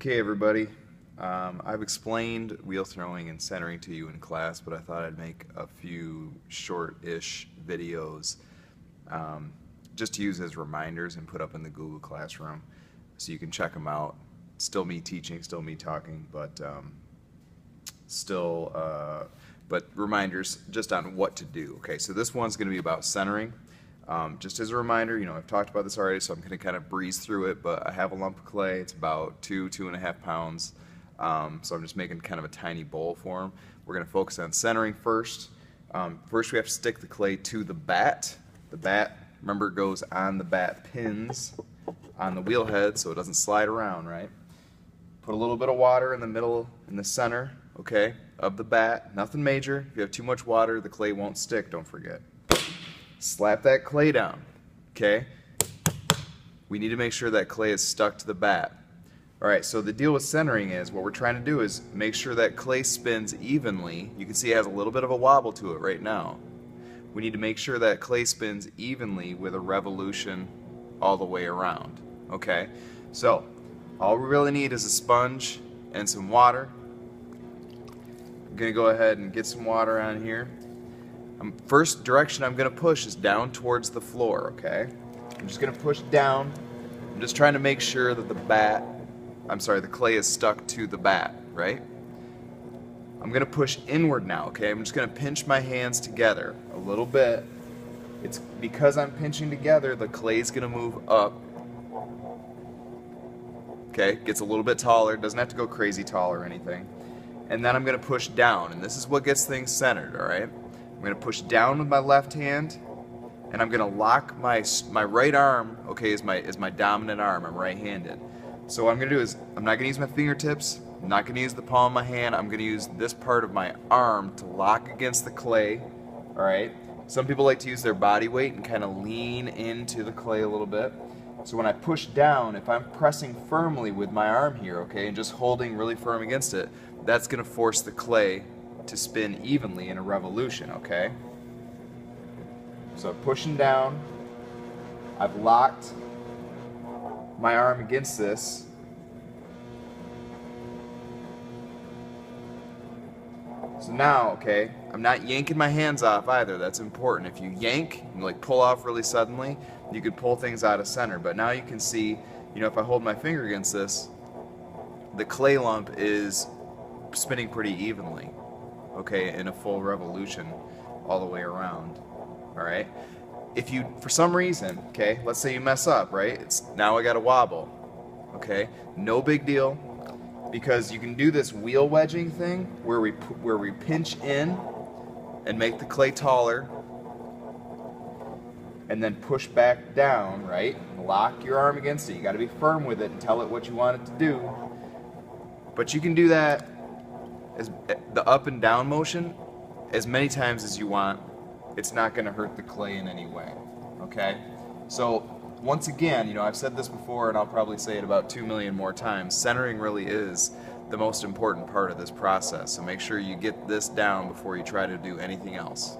Okay, everybody. I've explained wheel throwing and centering to you in class, but I thought I'd make a few short-ish videos just to use as reminders and put up in the Google Classroom so you can check them out. Still me teaching, still me talking, but but reminders just on what to do. Okay, so this one's going to be about centering. Just as a reminder, I've talked about this already, so I'm going to kind of breeze through it, but I have a lump of clay. It's about 2.5 pounds. So I'm just making kind of a tiny bowl for them. We're going to focus on centering first. First we have to stick the clay to the bat. The bat, remember, goes on the bat pins on the wheel head so it doesn't slide around, right? Put a little bit of water in the middle, in the center, okay, of the bat. Nothing major. If you have too much water, the clay won't stick, don't forget. Slap that clay down, okay? We need to make sure that clay is stuck to the bat. Alright, so the deal with centering is, what we're trying to do is make sure that clay spins evenly. You can see it has a little bit of a wobble to it right now. We need to make sure that clay spins evenly with a revolution all the way around, okay? So, all we really need is a sponge and some water. I'm going to go ahead and get some water on here. First direction I'm going to push is down towards the floor, okay? I'm just going to push down. I'm just trying to make sure that the clay is stuck to the bat, right? I'm going to push inward now, okay? I'm just going to pinch my hands together a little bit. It's because I'm pinching together, the clay is going to move up. Okay, gets a little bit taller, doesn't have to go crazy tall or anything. And then I'm going to push down, and this is what gets things centered, alright? I'm going to push down with my left hand, and I'm going to lock my right arm, okay, is my dominant arm. I'm right-handed. So what I'm going to do is, I'm not going to use my fingertips, I'm not going to use the palm of my hand, I'm going to use this part of my arm to lock against the clay, alright? Some people like to use their body weight and kind of lean into the clay a little bit. So when I push down, if I'm pressing firmly with my arm here, okay, and just holding really firm against it, that's going to force the clay to spin evenly in a revolution, okay? So pushing down, I've locked my arm against this. So now, okay, I'm not yanking my hands off either. That's important. If you yank and like pull off really suddenly, you could pull things out of center. But now you can see, if I hold my finger against this, the clay lump is spinning pretty evenly, okay, in a full revolution all the way around. Alright? If you, for some reason, okay, let's say you mess up, right? Now I got a wobble. Okay? No big deal, because you can do this wheel wedging thing where we pinch in and make the clay taller and then push back down, right? Lock your arm against it. You got to be firm with it and tell it what you want it to do. But you can do that as the up and down motion as many times as you want. It's not going to hurt the clay in any way, okay? So once again, I've said this before and I'll probably say it about 2 million more times, centering really is the most important part of this process. So make sure you get this down before you try to do anything else.